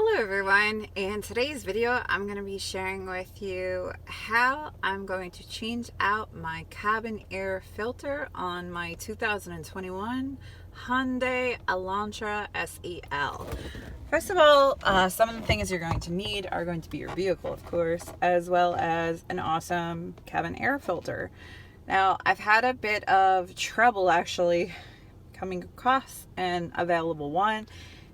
Hello everyone, in today's video I'm going to be sharing with you how I'm going to change out my cabin air filter on my 2021 Hyundai Elantra SEL. First of all, some of the things you're going to need are going to be your vehicle, of course, as well as an awesome cabin air filter. Now, I've had a bit of trouble actually coming across an available one,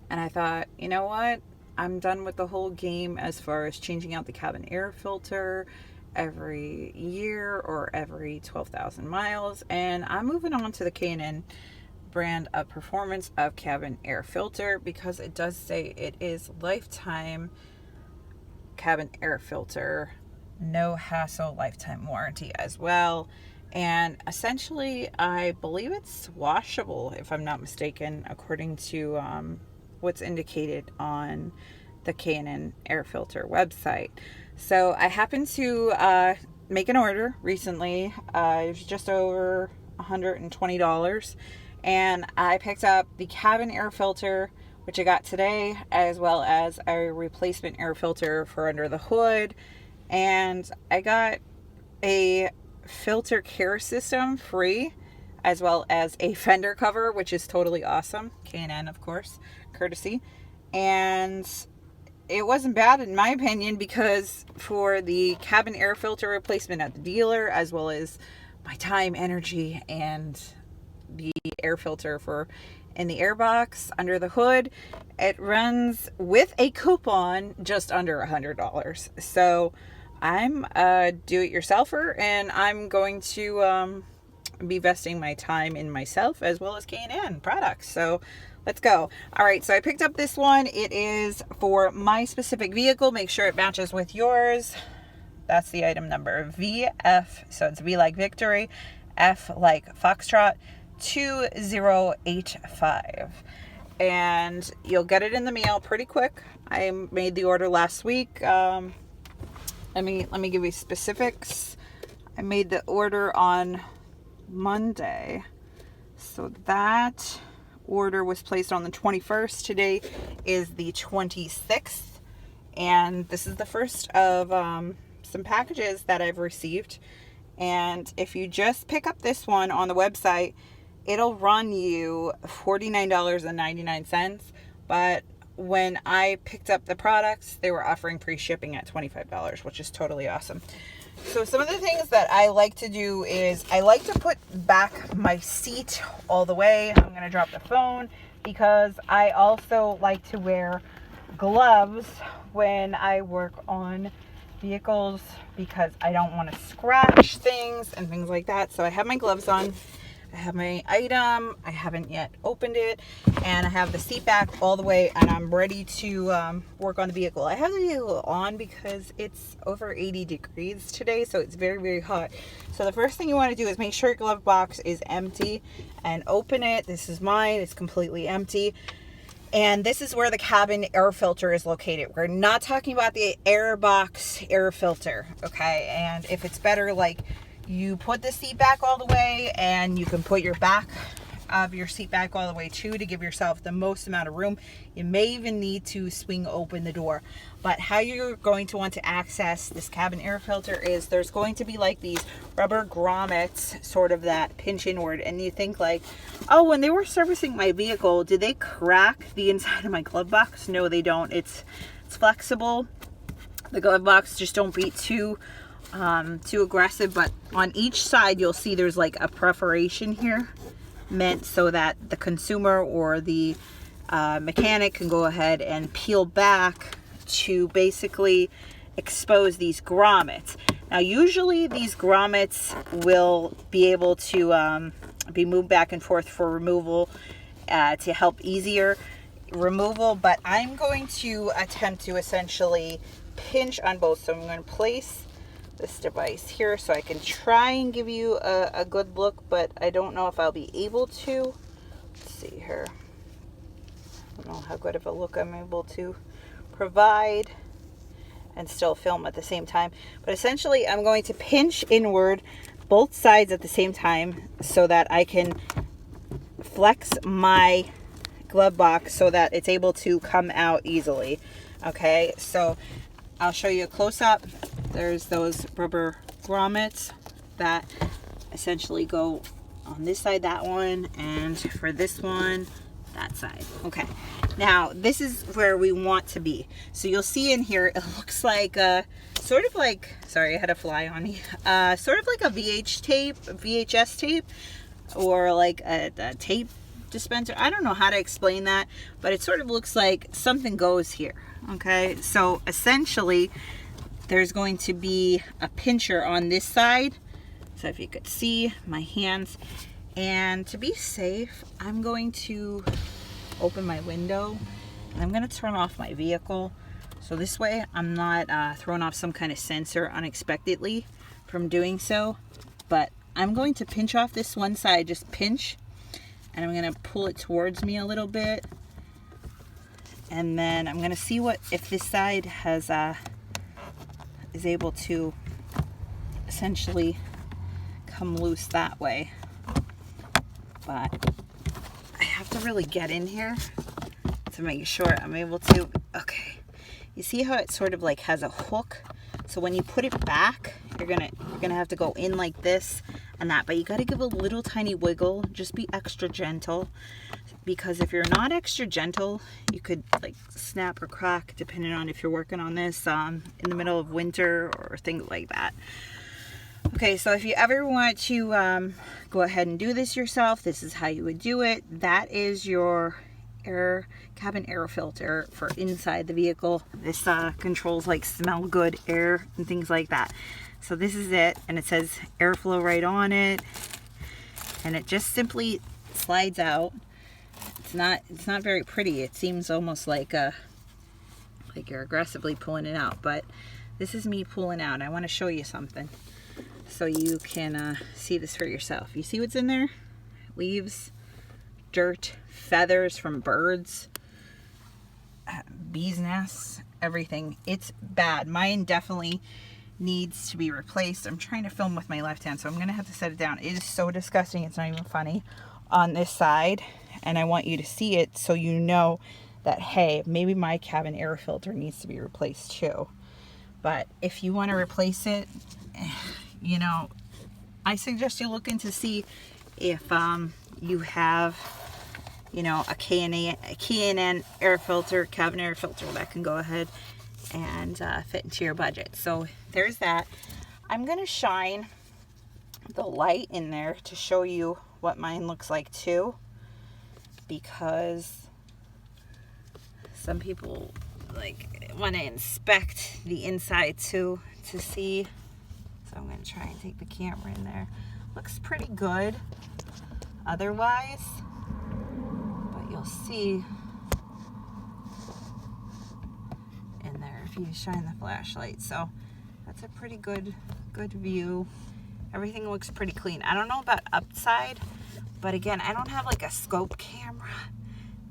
and I thought, you know what? I'm done with the whole game as far as changing out the cabin air filter every year or every 12,000 miles, and I'm moving on to the K&N brand of performance of cabin air filter because it does say it is lifetime cabin air filter, no hassle, lifetime warranty as well. And essentially, I believe it's washable, if I'm not mistaken, according to what's indicated on the K&N air filter website. So I happened to make an order recently. It was just over $120, and I picked up the cabin air filter, which I got today, as well as a replacement air filter for under the hood, and I got a filter care system free, as well as a fender cover, which is totally awesome. K&N, of course, courtesy. And it wasn't bad in my opinion, because for the cabin air filter replacement at the dealer, as well as my time, energy, and the air filter for in the air box under the hood, it runs with a coupon just under $100. So I'm a do-it-yourselfer, and I'm going to be vesting my time in myself as well as K&N products. So let's go. All right, so I picked up this one. It is for my specific vehicle. Make sure it matches with yours. That's the item number, VF, so it's V like Victory, F like Foxtrot, 2085. And you'll get it in the mail pretty quick. I made the order last week. Let me give you specifics. I made the order on Monday, so that order was placed on the 21st. Today is the 26th, and this is the first of some packages that I've received. And if you just pick up this one on the website, it'll run you $49.99, but when I picked up the products, they were offering free shipping at $25, which is totally awesome. So some of the things that I like to do is I like to put back my seat all the way. I'm going to drop the phone because I also like to wear gloves when I work on vehicles because I don't want to scratch things and things like that. So I have my gloves on. I have my item, I haven't yet opened it, and I have the seat back all the way, and I'm ready to work on the vehicle. I have the vehicle on because it's over 80 degrees today, so it's very, very hot. So the first thing you want to do is make sure your glove box is empty and open it. This is mine, it's completely empty. And this is where the cabin air filter is located. We're not talking about the air box air filter, okay? And if it's better, like, you put the seat back all the way, and you can put your back of your seat back all the way too to give yourself the most amount of room. You may even need to swing open the door. But how you're going to want to access this cabin air filter is there's going to be like these rubber grommets sort of that pinch inward, and you think like, oh, when they were servicing my vehicle, did they crack the inside of my glove box? No, they don't. It's flexible. The glove box just don't be too aggressive, but on each side you'll see there's like a perforation here meant so that the consumer or the mechanic can go ahead and peel back to basically expose these grommets. Now usually these grommets will be able to be moved back and forth for removal to help easier removal, but I'm going to attempt to essentially pinch on both. So I'm going to place this device here so I can try and give you a good look, but I don't know if I'll be able to. Let's see here. I don't know how good of a look I'm able to provide and still film at the same time. But essentially I'm going to pinch inward both sides at the same time so that I can flex my glove box so that it's able to come out easily. Okay, so I'll show you a close-up. There's those rubber grommets that essentially go on this side, that one, and for this one, that side. Okay, now this is where we want to be. So you'll see in here, it looks like sort of like, sorry, I had a fly on me, sort of like a VHS tape, or like a tape dispenser. I don't know how to explain that, but it sort of looks like something goes here. Okay, so essentially there's going to be a pincher on this side. So if you could see my hands, and to be safe, I'm going to open my window and I'm going to turn off my vehicle. So this way I'm not throwing off some kind of sensor unexpectedly from doing so. But I'm going to pinch off this one side, just pinch, and I'm going to pull it towards me a little bit. And then I'm going to see if this side has is able to essentially come loose that way. But I have to really get in here to make sure I'm able to. Okay, you see how it sort of like has a hook? So when you put it back, you're gonna have to go in like this and that, but you got to give a little tiny wiggle. Just be extra gentle, because if you're not extra gentle, you could like snap or crack, depending on if you're working on this in the middle of winter or things like that. Okay, so if you ever want to go ahead and do this yourself, this is how you would do it. That is your cabin air filter for inside the vehicle. This controls like smell good air and things like that. So this is it, and it says airflow right on it, and it just simply slides out. It's not very pretty. It seems almost like you're aggressively pulling it out, but this is me pulling out. I want to show you something so you can see this for yourself. You see what's in there? Leaves, dirt, feathers from birds, bees' nests, everything. It's bad. Mine definitely needs to be replaced. I'm trying to film with my left hand, so I'm gonna have to set it down. It is so disgusting, it's not even funny on this side, and I want you to see it so you know that, hey, maybe my cabin air filter needs to be replaced too. But if you want to replace it, you know, I suggest you look into see if you have, you know, a K&N air filter, cabin air filter that can go ahead and fit into your budget. So there's that. I'm going to shine the light in there to show you what mine looks like too, because some people like want to inspect the inside too to see. So I'm going to try and take the camera in there. Looks pretty good otherwise, but you'll see in there if you shine the flashlight. So that's a pretty good view. Everything looks pretty clean. I don't know about upside, but again, I don't have like a scope camera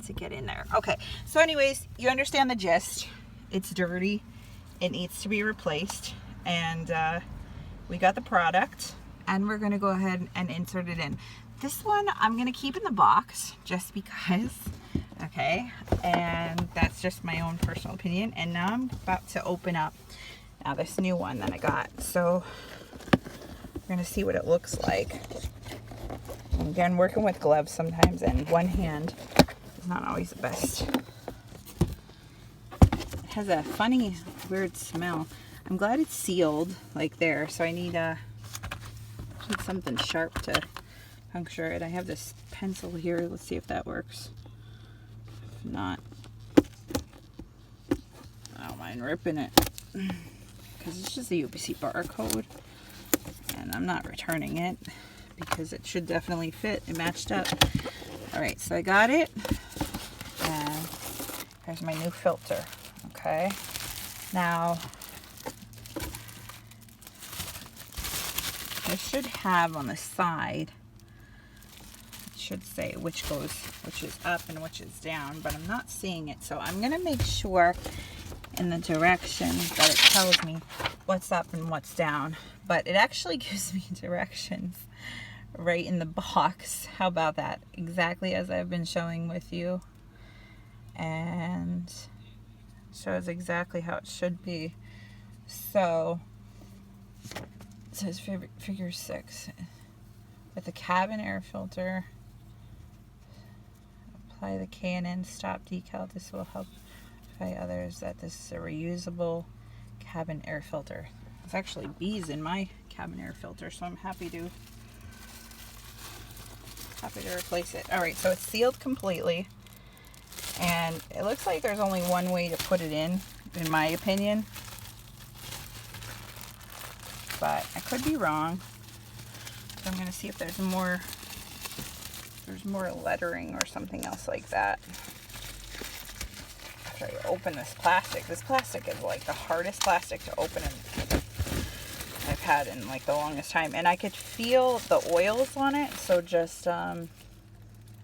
to get in there. Okay, so anyways, you understand the gist. It's dirty. It needs to be replaced, and we got the product, and we're gonna go ahead and insert it in. This one I'm gonna keep in the box just because, okay? And that's just my own personal opinion. And now I'm about to open up now this new one that I got. So we're gonna see what it looks like. And again, working with gloves sometimes, and one hand is not always the best. It has a funny, weird smell. I'm glad it's sealed like there, so I need something sharp to puncture it. I have this pencil here. Let's see if that works. If not, I don't mind ripping it, because it's just a UPC barcode, and I'm not returning it because it should definitely fit. It matched up. All right, so I got it, and here's my new filter. Okay, now I should have on the side, it should say which is up and which is down, but I'm not seeing it. So I'm gonna make sure in the directions that it tells me what's up and what's down. But it actually gives me directions right in the box. How about that? Exactly as I've been showing with you. and shows exactly how it should be. So it says figure 6 with the cabin air filter. Apply the K&N stop decal. This will help notify others that this is a reusable cabin air filter. There's actually bees in my cabin air filter, so I'm happy to replace it. All right, so it's sealed completely, and it looks like there's only one way to put it in my opinion, but I could be wrong. So I'm going to see if there's more lettering or something else like that. After I open this plastic is like the hardest plastic to open I've had in like the longest time, and I could feel the oils on it, so just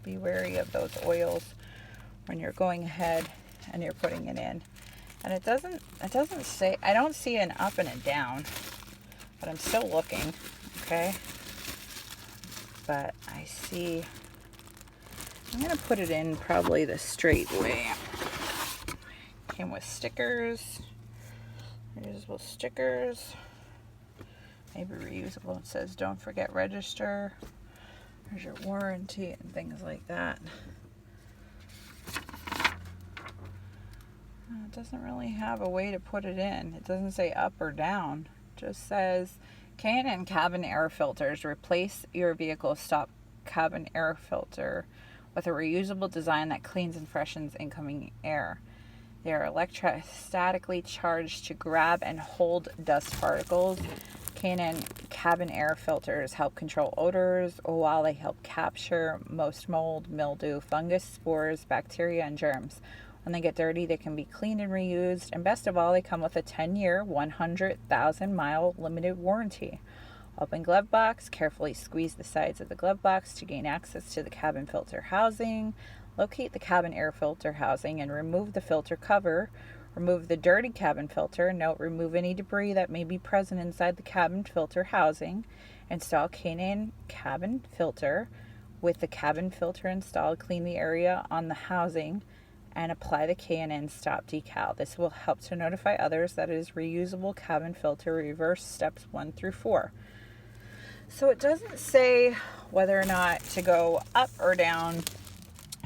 be wary of those oils when you're going ahead and you're putting it in. And it doesn't say, I don't see an up and a down, but I'm still looking, okay? But I see, I'm gonna put it in probably the straight way. Came with stickers, reusable stickers, maybe reusable. It says don't forget register, there's your warranty and things like that. It doesn't really have a way to put it in. It doesn't say up or down. It just says K&N cabin air filters. Replace your vehicle's stop cabin air filter with a reusable design that cleans and freshens incoming air. They are electrostatically charged to grab and hold dust particles. K&N cabin air filters help control odors, while they help capture most mold, mildew, fungus, spores, bacteria, and germs. When they get dirty, they can be cleaned and reused. And best of all, they come with a 10-year, 100,000-mile limited warranty. Open glove box. Carefully squeeze the sides of the glove box to gain access to the cabin filter housing. Locate the cabin air filter housing and remove the filter cover. Remove the dirty cabin filter. Note, remove any debris that may be present inside the cabin filter housing. Install K&N cabin filter. With the cabin filter installed, clean the area on the housing and apply the K&N stop decal. This will help to notify others that it is reusable cabin filter. Reverse steps 1 through 4. So it doesn't say whether or not to go up or down,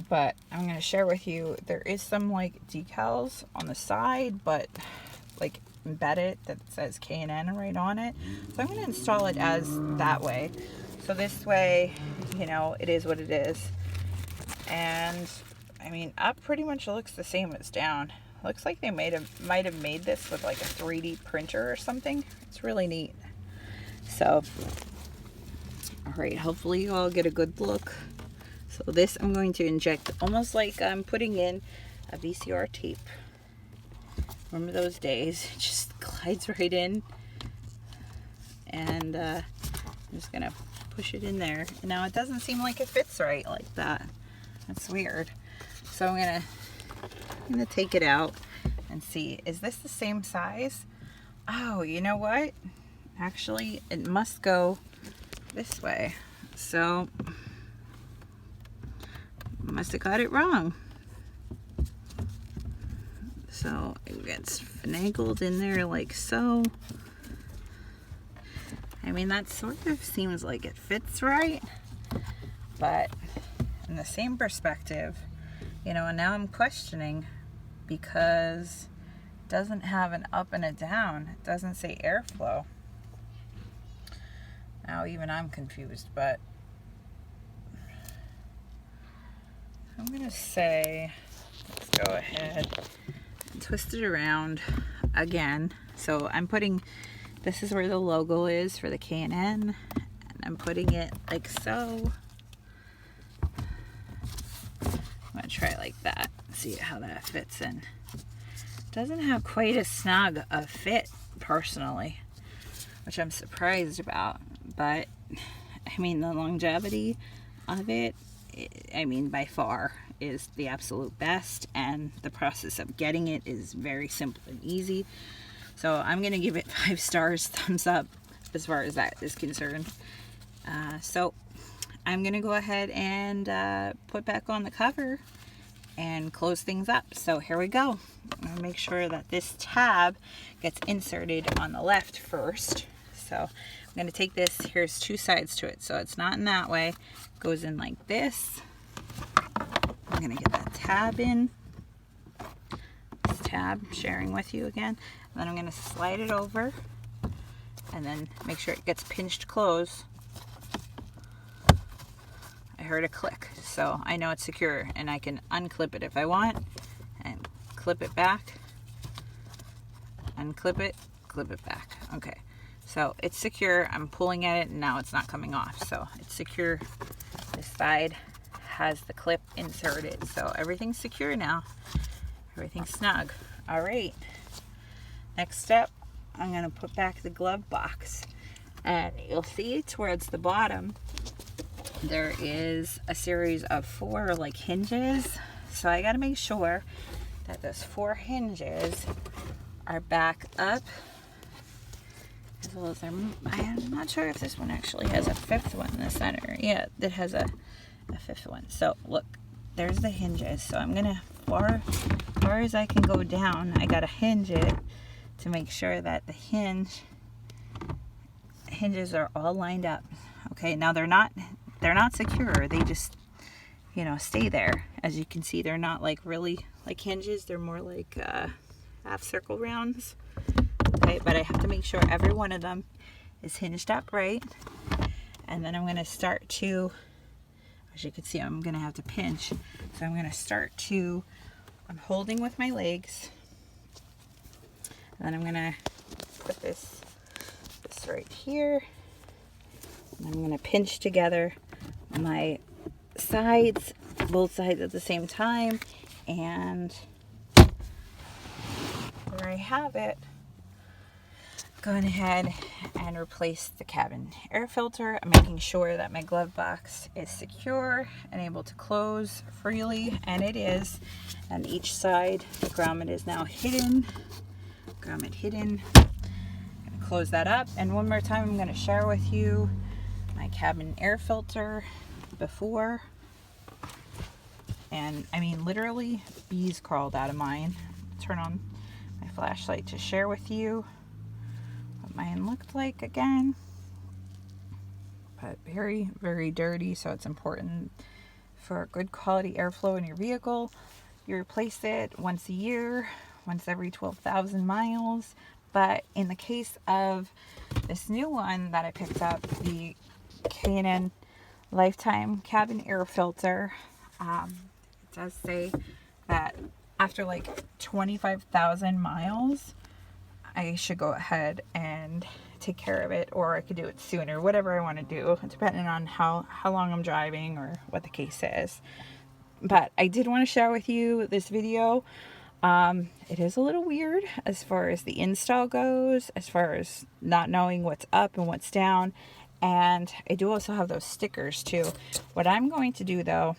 but I'm going to share with you, there is some like decals on the side, but like embedded that says K&N right on it. So I'm going to install it as that way. So this way, you know, it is what it is. And I mean, up pretty much looks the same as down. Looks like they might have made this with like a 3D printer or something. It's really neat. So, all right, hopefully you all get a good look. So this I'm going to inject almost like I'm putting in a VCR tape. Remember those days? It just glides right in. And I'm just gonna push it in there. And now it doesn't seem like it fits right like that. That's weird. So I'm gonna take it out and see, is this the same size? Oh, you know what? Actually, it must go this way. So must have got it wrong. So it gets finagled in there like so. I mean, that sort of seems like it fits right, but in the same perspective, you know, and now I'm questioning because it doesn't have an up and a down. It doesn't say airflow. Now even I'm confused, but I'm going to say, let's go ahead and twist it around again. So I'm putting, this is where the logo is for the K&N, and I'm putting it like so. I'm going to try it like that, see how that fits in. Doesn't have quite as snug a fit, personally, which I'm surprised about, but I mean, the longevity of it, I mean, by far is the absolute best, and the process of getting it is very simple and easy. So I'm going to give it 5 stars, thumbs up, as far as that is concerned. So I'm going to go ahead and put back on the cover and close things up. So here we go. I'm gonna make sure that this tab gets inserted on the left first. So I'm gonna take this, here's two sides to it, so it's not in that way. It goes in like this. I'm gonna get that tab in. This tab, sharing with you again. And then I'm gonna slide it over and then make sure it gets pinched close. I heard a click, so I know it's secure, and I can unclip it if I want and clip it back, unclip it, clip it back. Okay, so it's secure. I'm pulling at it and now it's not coming off, so it's secure. This side has the clip inserted, so everything's secure now. Everything's snug. All right, next step, I'm going to put back the glove box, and you'll see towards the bottom there is a series of 4 like hinges, so I got to make sure that those 4 hinges are back up, as well as I'm not sure if this one actually has a 5th one in the center. Yeah, it has a 5th one. So look, there's the hinges. So I'm gonna, far as I can go down, I gotta hinge it to make sure that the hinges are all lined up. Okay, now they're not secure. They just, you know, stay there. As you can see, they're not like really like hinges. They're more like half circle rounds. Okay, but I have to make sure every one of them is hinged up right. And then I'm going to start to, as you can see, I'm going to have to pinch. So I'm going to start to, I'm holding with my legs. And then I'm going to put this right here. And I'm going to pinch together my sides, both sides at the same time, and there I have it. Going ahead and replace the cabin air filter. I'm making sure that my glove box is secure and able to close freely, and it is. And each side, the grommet is now hidden. Grommet hidden. I'm gonna close that up, and one more time I'm going to share with you my cabin air filter before, and I mean literally bees crawled out of mine. Turn on my flashlight to share with you what mine looked like again, but very, very dirty. So it's important for good quality airflow in your vehicle. You replace it once a year, once every 12,000 miles. But in the case of this new one that I picked up, the K&N Lifetime cabin air filter, it does say that after like 25,000 miles I should go ahead and take care of it, or I could do it sooner, whatever I want to do, depending on how long I'm driving or what the case is. But I did want to share with you this video. It is a little weird as far as the install goes, as far as not knowing what's up and what's down. And I do also have those stickers too. What I'm going to do though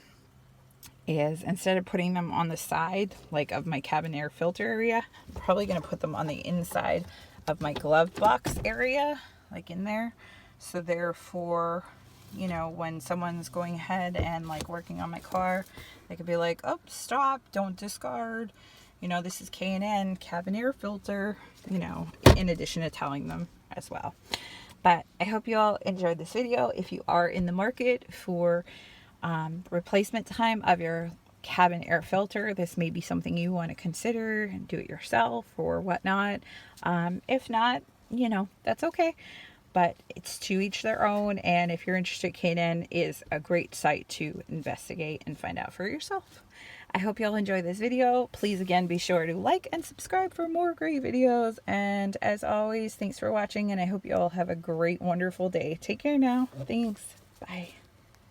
is, instead of putting them on the side like of my cabin air filter area, I'm probably going to put them on the inside of my glove box area, like in there. So therefore, you know, when someone's going ahead and like working on my car, they could be like, oh, stop, don't discard. You know, this is K&N cabin air filter, you know, in addition to telling them as well. But I hope you all enjoyed this video. If you are in the market for replacement time of your cabin air filter, this may be something you want to consider and do it yourself or whatnot. If not, you know, that's okay. But it's to each their own. And if you're interested, K&N is a great site to investigate and find out for yourself. I hope y'all enjoy this video. Please, again, be sure to like and subscribe for more great videos. And as always, thanks for watching, and I hope you all have a great, wonderful day. Take care now. Thanks. Bye.